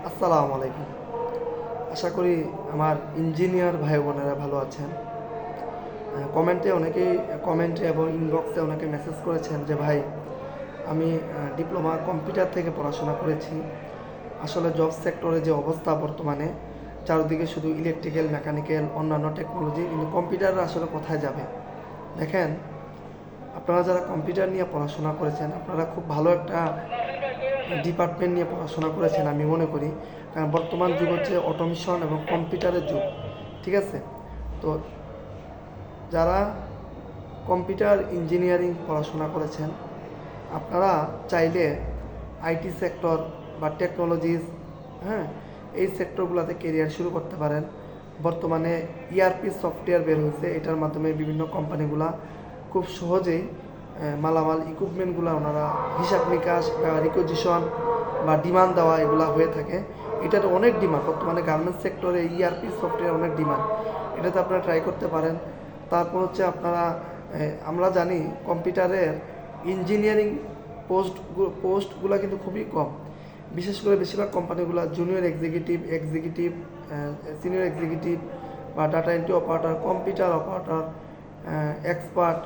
আসসালামু আলাইকুম। আশা করি আমার ইঞ্জিনিয়ার ভাই বোনেরা ভালো আছেন। কমেন্টে এবং ইনবক্সে অনেকে মেসেজ করেছেন যে ভাই, আমি ডিপ্লোমা কম্পিউটার থেকে পড়াশোনা করেছি। আসলে জব সেক্টরে যে অবস্থা বর্তমানে, চারদিকে শুধু ইলেকট্রিক্যাল, মেকানিক্যাল, অন্যান্য টেকনোলজি, কিন্তু কম্পিউটার আসলে কোথায় যাবে? দেখেন, আপনারা যারা কম্পিউটার নিয়ে পড়াশোনা করেছেন, আপনারা খুব ভালো একটা ডিপার্টমেন্ট নিয়ে পড়াশোনা করেছেন আমি মনে করি। কারণ বর্তমান যুগ হচ্ছে অটোমেশন এবং কম্পিউটারের যুগ। ঠিক আছে? তো যারা কম্পিউটার ইঞ্জিনিয়ারিং পড়াশোনা করেছেন, আপনারা চাইলে আইটি সেক্টর বা টেকনোলজিস, হ্যাঁ, এই সেক্টরগুলোতে কেরিয়ার শুরু করতে পারেন। বর্তমানে ইআরপি সফটওয়্যার বের হয়েছে, এটার মাধ্যমে বিভিন্ন কোম্পানিগুলা খুব সহজেই মালামাল ইকুইপমেন্টগুলো ওনারা হিসাব নিকাশ বা রিকোজিশন বা ডিমান্ড দেওয়া এগুলা হয়ে থাকে। এটাতে অনেক ডিমান্ড, বর্তমানে গার্মেন্টস সেক্টরে ইআরপি সফটওয়্যার অনেক ডিমান্ড। এটাতে আপনারা ট্রাই করতে পারেন। তারপর হচ্ছে আপনারা, আমরা জানি কম্পিউটারের ইঞ্জিনিয়ারিং পোস্টগুলো কিন্তু খুবই কম। বিশেষ করে বেশিরভাগ কোম্পানিগুলো জুনিয়র এক্সিকিউটিভ, সিনিয়র এক্সিকিউটিভ বা data entry operator, computer operator, expert,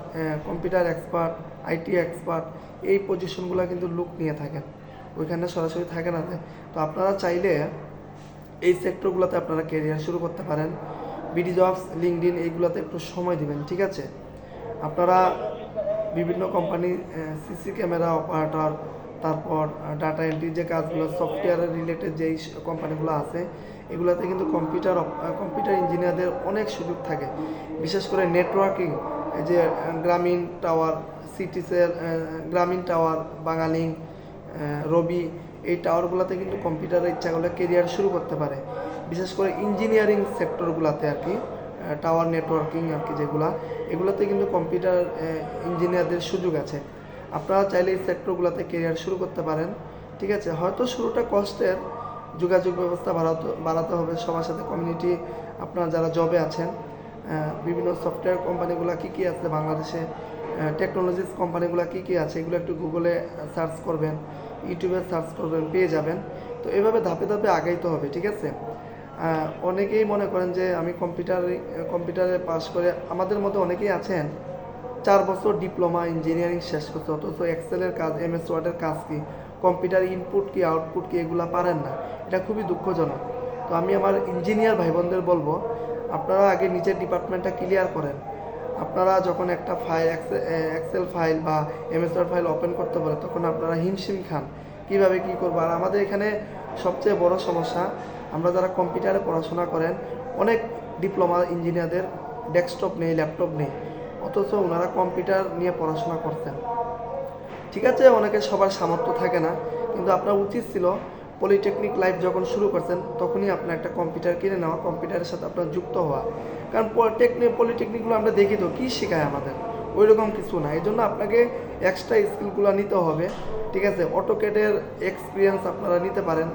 computer expert, IT expert, এই পজিশনগুলো কিন্তু লোক নিয়ে থাকেন, ওইখানে সরাসরি থাকে না। তো আপনারা চাইলে এই সেক্টরগুলোতে আপনারা কেরিয়ার শুরু করতে পারেন। বিডি জবস, লিঙ্কডইন, এইগুলোতে একটু সময় দিবেন। ঠিক আছে? আপনারা বিভিন্ন কোম্পানি, সিসি ক্যামেরা অপারেটর, তারপর ডাটা এন্ট্রি যে কাজগুলো, সফটওয়্যারের রিলেটেড যেই কোম্পানিগুলো আছে, এগুলোতে কিন্তু কম্পিউটার ইঞ্জিনিয়ারদের অনেক সুযোগ থাকে। বিশেষ করে নেটওয়ার্কিং, এই যে গ্রামীণ টাওয়ার, সিটিসের গ্রামীণ টাওয়ার, বাঙালিং, রবি, এই টাওয়ারগুলোতে কিন্তু কম্পিউটারের ইচ্ছা করলে কেরিয়ার শুরু করতে পারে। বিশেষ করে ইঞ্জিনিয়ারিং সেক্টরগুলোতে আর কি, টাওয়ার নেটওয়ার্কিং আর কি, এগুলোতে কিন্তু কম্পিউটার ইঞ্জিনিয়ারদের সুযোগ আছে। আপনারা চাইলে এই সেক্টরগুলোতে কেরিয়ার শুরু করতে পারেন। ঠিক আছে? হয়তো শুরুটা কষ্টের, যোগাযোগ ব্যবস্থা বাড়াতে হবে সবার সাথে, কমিউনিটি, আপনারা যারা জবে আছেন, বিভিন্ন সফটওয়্যার কোম্পানিগুলো কী কী আছে বাংলাদেশে, টেকনোলজিস কোম্পানিগুলো কী কী আছে, এগুলো একটু গুগলে সার্চ করবেন, ইউটিউবে সার্চ করবেন, পেয়ে যাবেন। তো এভাবে ধাপে ধাপে আগাইতে হবে। ঠিক আছে? অনেকেই মনে করেন যে আমি কম্পিউটারে পাশ করে, আমাদের মধ্যে অনেকেই আছেন 4 বছর ডিপ্লোমা ইঞ্জিনিয়ারিং শেষ করছে, অথচ এক্সেলের কাজ, এমএস ওয়ার্ডের কাজ কি, কম্পিউটার ইনপুট কি আউটপুট কি, এগুলো পারেন না। এটা খুবই দুঃখজনক। তো আমি আমার ইঞ্জিনিয়ার ভাই বোনদের বলবো, আপনারা আগে নিজের ডিপার্টমেন্টটা ক্লিয়ার করেন। আপনারা যখন একটা ফাইল, এক্সেল ফাইল বা এমএস ওয়ার্ড ফাইল ওপেন করতে বলে, তখন আপনারা হিমশিম খান কীভাবে কী করবো। আর আমাদের এখানে সবচেয়ে বড় সমস্যা, আমরা যারা কম্পিউটারে পড়াশোনা করেন, অনেক ডিপ্লোমা ইঞ্জিনিয়ারদের ডেস্কটপ নেই, ল্যাপটপ নেই, অথচ ওনারা কম্পিউটার নিয়ে পড়াশোনা করতেন। ঠিক আছে, অনেকে সবার সামর্থ্য থাকে না, কিন্তু আপনার উচিত ছিল পলিটেকনিক লাইফ যখন শুরু করছেন তখনই আপনার একটা কম্পিউটার কিনে নেওয়া, কম্পিউটারের সাথে আপনার যুক্ত হওয়া। কারণ পলিটেকনিকগুলো আমরা দেখি তো কী শেখায় আমাদের, ওই রকম কিছু না। এই জন্য আপনাকে এক্সট্রা স্কিলগুলো নিতে হবে। ঠিক আছে? অটোকেটের এক্সপিরিয়েন্স আপনারা নিতে পারেন,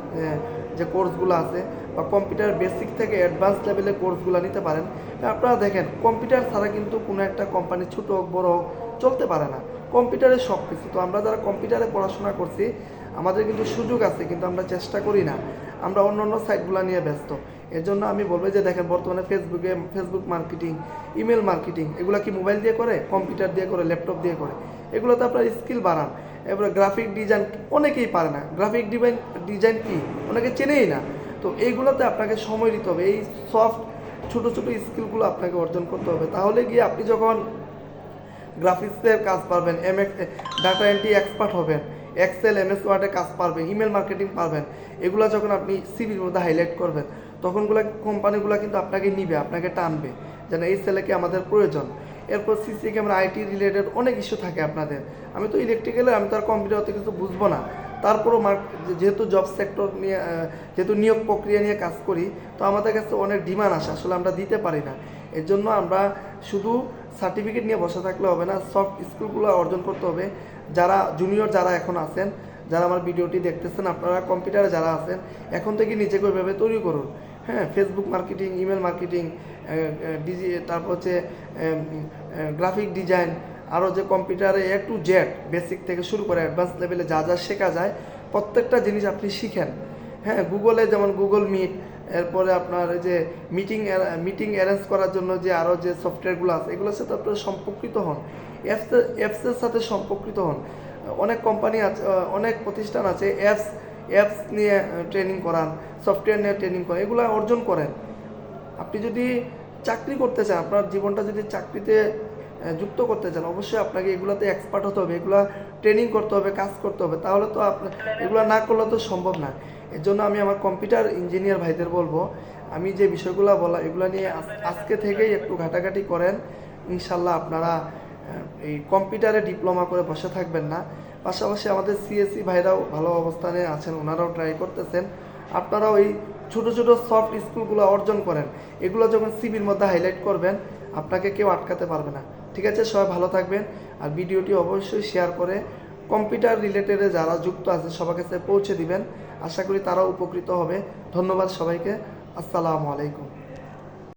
যে কোর্সগুলো আছে, বা কম্পিউটার বেসিক থেকে অ্যাডভান্স লেভেলের কোর্সগুলো নিতে পারেন। আপনারা দেখেন, কম্পিউটার ছাড়া কিন্তু কোনো একটা কোম্পানি ছোটো হোক বড় হোক চলতে পারে না। কম্পিউটারে সব কিছু। তো আমরা যারা কম্পিউটারে পড়াশোনা করছি, আমাদের কিন্তু সুযোগ আছে, কিন্তু আমরা চেষ্টা করি না, আমরা অন্য অন্য সাইটগুলো নিয়ে ব্যস্ত। এর জন্য আমি বলবো যে দেখেন, বর্তমানে ফেসবুক মার্কেটিং, ইমেল মার্কেটিং, এগুলো কি মোবাইল দিয়ে করে, কম্পিউটার দিয়ে করে, ল্যাপটপ দিয়ে করে। এগুলোতে আপনার স্কিল বাড়ান। এবারে গ্রাফিক ডিজাইন অনেকেই পারে না, ডিজাইন কি অনেকে চেনেই না। তো এইগুলোতে আপনাকে সময় দিতে হবে, এই সফট ছোটো ছোটো স্কিলগুলো আপনাকে অর্জন করতে হবে। তাহলে গিয়ে আপনি যখন গ্রাফিক্সের কাজ পারবেন, ডাটা এন্ট্রি এক্সপার্ট হবেন, এক্সেল, এমএস ওয়ার্ডে কাজ পারবেন, ইমেল মার্কেটিং পারবেন, এগুলো যখন আপনি সিভির মধ্যে হাইলাইট করবেন, তখনগুলো কোম্পানিগুলো কিন্তু আপনাকে নিবে, আপনাকে টানবে, যেন এই ছেলেকে আমাদের প্রয়োজন। এরপর সিসি ক্যামেরা, আইটি রিলেটেড অনেক ইস্যু থাকে আপনাদের। আমি তো ইলেকট্রিক্যালের, আমি তো আর কম্পিউটার অত কিছু বুঝবো না। তারপরও যেহেতু জব সেক্টর নিয়ে, যেহেতু নিয়োগ প্রক্রিয়া নিয়ে কাজ করি, তো আমাদের কাছে অনেক ডিমান্ড আসে, আসলে আমরা দিতে পারি না। এর জন্য আমরা শুধু সার্টিফিকেট নিয়ে বসে থাকলে হবে না, সফট স্কিলগুলো অর্জন করতে হবে। যারা জুনিয়র, যারা এখন আছেন, যারা আমার ভিডিওটি দেখতেছেন, আপনারা কম্পিউটারে যারা আছেন, এখন থেকে নিজেকে ওইভাবে তৈরি করুন। হ্যাঁ, ফেসবুক মার্কেটিং, ইমেল মার্কেটিং, তারপর হচ্ছে গ্রাফিক ডিজাইন, আরও যে কম্পিউটারে টু জেড বেসিক থেকে শুরু করে অ্যাডভান্স লেভেলে যা যা শেখা যায়, প্রত্যেকটা জিনিস আপনি শিখেন। হ্যাঁ, গুগলে যেমন গুগল মিট, এরপরে আপনার এই যে মিটিং অ্যারেঞ্জ করার জন্য যে আরও যে সফটওয়্যারগুলো আছে এগুলোর সাথে আপনারা সম্পর্কিত হন, অ্যাপসের সাথে সম্পর্কিত হন। অনেক কোম্পানি আছে, অনেক প্রতিষ্ঠান আছে অ্যাপস নিয়ে ট্রেনিং করান, সফটওয়্যার নিয়ে ট্রেনিং করান, এগুলো অর্জন করেন। আপনি যদি চাকরি করতে চান, আপনার জীবনটা যদি চাকরিতে যুক্ত করতে চান, অবশ্যই আপনাকে এগুলোতে এক্সপার্ট হতে হবে, এগুলো ট্রেনিং করতে হবে, কাজ করতে হবে, তাহলে তো আপনার এগুলো না করলে তো সম্ভব না। এর জন্য আমি আমার কম্পিউটার ইঞ্জিনিয়ার ভাইদের বলবো, আমি যে বিষয়গুলো বলা এগুলো নিয়ে আজকে থেকেই একটু ঘাটাঘাটি করেন। ইনশাল্লাহ আপনারা এই কম্পিউটারে ডিপ্লোমা করে বসে থাকবেন না। পাশাপাশি আমাদের সিএসসি ভাইরাও ভালো অবস্থানে আছেন, ওনারাও ট্রাই করতেছেন। আপনারাও এই ছোটো ছোটো সফট স্কিলগুলো অর্জন করেন, এগুলো যখন সিভির মধ্যে হাইলাইট করবেন আপনাকে কেউ আটকাতে পারবে না। ঠিক আছে, সবাই ভালো থাকবেন। আর ভিডিওটি অবশ্যই শেয়ার করে কম্পিউটার রিলেটেডে যারা যুক্ত আছে সবার কাছে পৌঁছে দিবেন, আশা করি তারাও উপকৃত হবে। ধন্যবাদ সবাইকে, আসসালামু আলাইকুম।